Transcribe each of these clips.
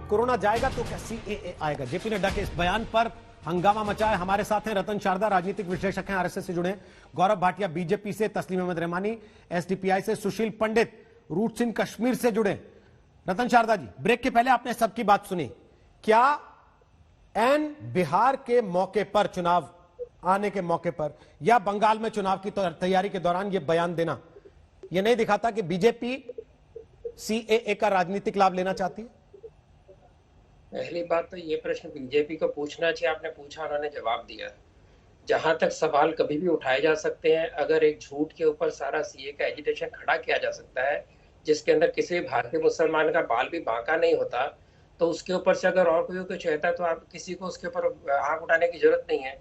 Corona जाएगा तो क्या सीएए आएगा। जेपी नड्डा के इस बयान पर हंगामा मचा है। हमारे साथ हैं रतन शारदा, राजनीतिक विश्लेषक हैं, आरएसएस से जुड़े, गौरव भाटिया बीजेपी से, तस्लीम अहमद रहमानी एसडीपीआई से, सुशील पंडित रूट सिंह कश्मीर से जुड़े। रतन शारदा जी, ब्रेक के पहले आपने सबकी बात सुनी। क्या एन बिहार के मौके पर, चुनाव आने के मौके पर, या बंगाल में चुनाव की तैयारी के दौरान यह बयान देना यह नहीं दिखाता कि बीजेपी सीएए का राजनीतिक लाभ लेना चाहती है? पहली बात तो ये प्रश्न बीजेपी को पूछना चाहिए, आपने पूछा, उन्होंने जवाब दिया। जहां तक सवाल कभी भी उठाए जा सकते हैं, अगर एक झूठ के ऊपर सारा सीए का एजिटेशन खड़ा किया जा सकता है जिसके अंदर किसी भारतीय मुसलमान का बाल भी बांका नहीं होता, तो उसके ऊपर से अगर और कोई कुछ कहता है तो आप किसी को उसके ऊपर आंख उठाने की जरूरत नहीं है।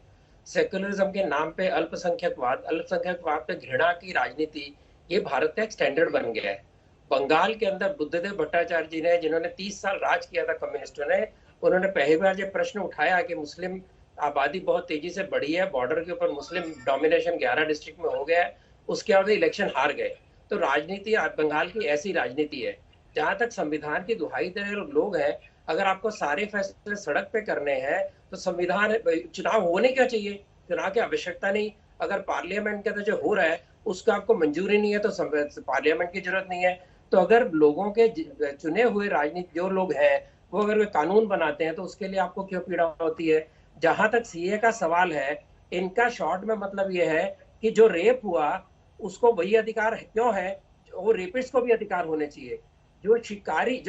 सेक्युलरिज्म के नाम पे अल्पसंख्यकवाद पे घृणा की राजनीति, ये भारत का एक स्टैंडर्ड बन गया है। बंगाल के अंदर बुद्धदेव भट्टाचार्य जी ने, जिन्होंने 30 साल राज किया था कम्युनिस्टों ने, उन्होंने पहली बार जब प्रश्न उठाया कि मुस्लिम आबादी बहुत तेजी से बढ़ी है, बॉर्डर के ऊपर मुस्लिम डोमिनेशन 11 डिस्ट्रिक्ट में हो गया है, उसके बाद इलेक्शन हार गए। तो राजनीति बंगाल की ऐसी राजनीति है। जहां तक संविधान की दुहाई दे रहे लोग हैं, अगर आपको सारे फैसले सड़क पे करने हैं तो संविधान, चुनाव होने क्या चाहिए, चुनाव की आवश्यकता नहीं। अगर पार्लियामेंट के अंदर जो हो रहा है उसका आपको मंजूरी नहीं है तो पार्लियामेंट की जरूरत नहीं है। तो अगर लोगों के चुने हुए राजनीति जो लोग हैं वो अगर वे कानून बनाते हैं तो उसके लिए आपको क्यों पीड़ा होती है। जहां तक सीए का सवाल है, इनका शॉर्ट में मतलब ये है कि जो रेप हुआ उसको वही अधिकार क्यों है, वो रेपिस्ट को भी अधिकार होने चाहिए। जो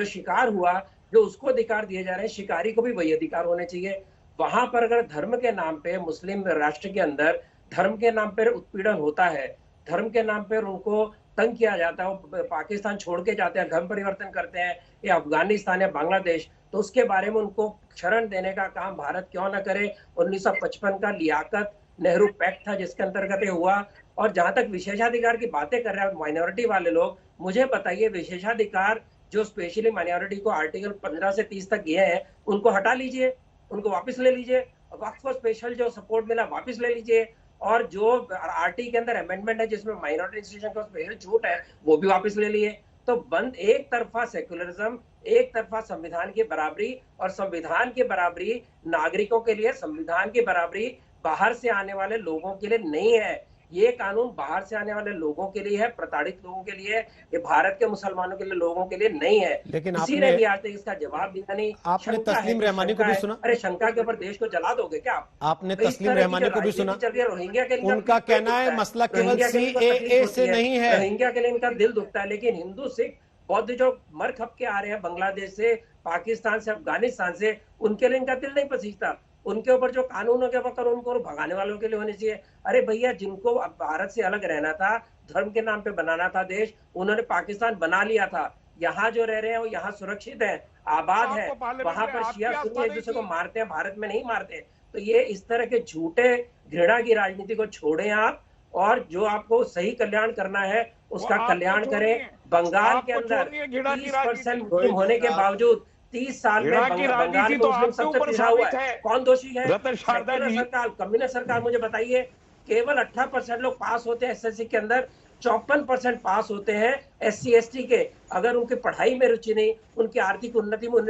शिकार हुआ, जो उसको अधिकार दिए जा रहे हैं, शिकारी को भी वही अधिकार होने चाहिए। वहां पर अगर धर्म के नाम पे, मुस्लिम राष्ट्र के अंदर धर्म के नाम पर उत्पीड़न होता है, धर्म के नाम पर उनको तंग किया जाता है, वो पाकिस्तान छोड़ के जाते हैं, धर्म परिवर्तन करते हैं, या अफगानिस्तान या बांग्लादेश, तो उसके बारे में उनको शरण देने का काम भारत क्यों न करे। 1955 का लियाकत नेहरू पैक्ट था जिसके अंतर्गत ये हुआ। और जहां तक विशेषाधिकार की बातें कर रहे हैं माइनॉरिटी वाले लोग, मुझे बताइए, विशेषाधिकार जो स्पेशली माइनॉरिटी को आर्टिकल 15 से 30 तक गए हैं उनको हटा लीजिए, उनको वापस ले लीजिए। वक्फ को स्पेशल जो सपोर्ट मिला वापस ले लीजिए, और जो आरटी के अंदर अमेंडमेंट है जिसमें माइनॉरिटी इंस्टीट्यूशन को स्पेशल छूट है वो भी वापस ले लिए। तो बंद एक तरफा सेक्युलरिज्म, एक तरफा संविधान की बराबरी, और संविधान की बराबरी नागरिकों के लिए, संविधान की बराबरी बाहर से आने वाले लोगों के लिए नहीं है। ये कानून बाहर से आने वाले लोगों के लिए है, प्रताड़ित लोगों के लिए, ये भारत के मुसलमानों के लिए, लोगों के लिए नहीं है। लेकिन किसी ने भी आज तक इसका जवाब दिया नहीं। आपने तस्लीम रहमानी को भी सुना? अरे शंका के ऊपर देश को जला दोगे क्या आप? आपने तस्लीम रहमानी को भी सुना? रोहिंग्या के लिए उनका कहना है मसला केवल सीएए से नहीं है, रोहिंग्या के लिए इनका दिल दुखता है, लेकिन हिंदू सिख बौद्ध जो मर खप के आ रहे हैं बांग्लादेश से, पाकिस्तान से, अफगानिस्तान से, उनके लिए इनका दिल नहीं पसीजता। उनके ऊपर जो कानून हो गया वो कानून उनको भगाने वालों के लिए होने चाहिए। अरे भैया, जिनको भारत से अलग रहना था, धर्म के नाम पे बनाना था देश, उन्होंने पाकिस्तान बना लिया था। यहाँ जो रह रहे हैं वो यहाँ सुरक्षित है, आबाद है। वहां पर शिया सुन्नी एक दूसरे को मारते हैं, भारत में नहीं मारते। तो ये इस तरह के झूठे घृणा की राजनीति को छोड़ें आप, और जो आपको सही कल्याण करना है उसका कल्याण करें। बंगाल के अंदर 30% मुस्लिम होने के बावजूद 30 साल में बंगाल में मुस्लिम सबसे पिछड़ा हुआ है। कौन दोषी है? सरकार, कम्युनिस्ट सरकार। मुझे बताइए, केवल 18% लोग पास होते हैं एसएससी के अंदर, 54% पास होते हैं एससी एसटी के। अगर उनकी पढ़ाई में रुचि नहीं, उनकी आर्थिक उन्नति में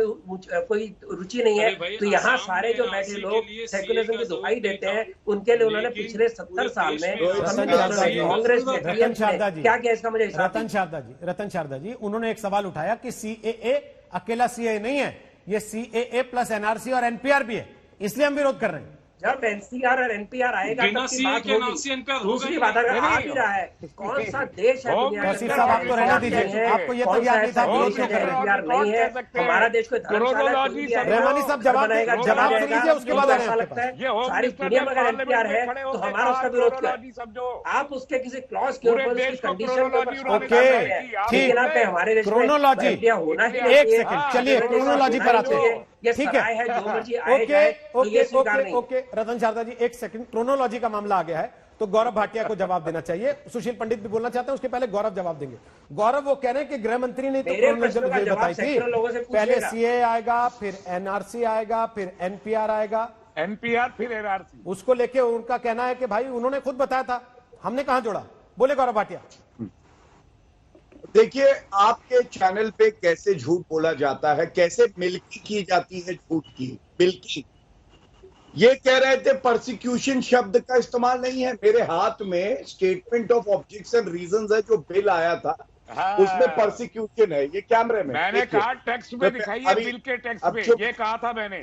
कोई रुचि नहीं है, तो यहाँ सारे जो बैठे लोग सेक्युलरिज्म की दुहाई देते हैं, उनके लिए उन्होंने पिछले 70 साल में कांग्रेस में क्या किया, इसका मुझे रतन शारदा जी, उन्होंने एक सवाल उठाया कि सीएए अकेला सीएए नहीं है, ये सीएए प्लस एनआरसी और एनपीआर भी है, इसलिए हम विरोध कर रहे हैं। जब एनसीआर और एनपीआर आएगा तब की बात होगी। दूसरी बात, अगर आ भी रहा है, कौन सा देश है दुनिया में, आपको रहने दीजिए, आपको ये तो याद नहीं था, एनपीआर नहीं है। हमारा देश को रहमानी साहब जवाब दीजिए, उसके बाद ऐसा लगता है सारी दुनिया में अगर एनपीआर है तो हमारा उसका विरोध क्यों? आप उसके किसी क्लॉज के ऊपर, कंडीशन के ऊपर हमारे देश में क्रोनोलॉजी होना ही, एक सेकंड चलिए, क्रोनोलॉजी पर आते हैं। ठीक है, ओके रतन शारदा जी, एक सेकंड, क्रोनोलॉजी का मामला आ गया है तो गौरव भाटिया को जवाब देना चाहिए। सुशील पंडित भी बोलना चाहते हैं, उसके पहले गौरव जवाब देंगे। गौरव, वो कह रहे हैं कि गृह मंत्री ने तो क्रोनोलॉजी बताई थी, पहले सीए आएगा, फिर एनआरसी आएगा, फिर एनपीआर आएगा, एनपीआर फिर एनआरसी, उसको लेके उनका कहना है कि भाई उन्होंने खुद बताया था, हमने कहां जोड़ा। बोले गौरव भाटिया। देखिए, आपके चैनल पे कैसे झूठ बोला जाता है, कैसे मिल्की की जाती है झूठ की मिल्की। ये कह रहे थे प्रोसिक्यूशन शब्द का इस्तेमाल नहीं है। मेरे हाथ में स्टेटमेंट ऑफ ऑब्जेक्शन रीजंस है, जो बिल आया था उसमें प्रोसिक्यूशन है। ये कैमरे में मैंने देखिए। कहा टेक्स्ट में दिखाइए, अभी बिल के टेक्स्ट अब में चुप ये कहा था मैंने।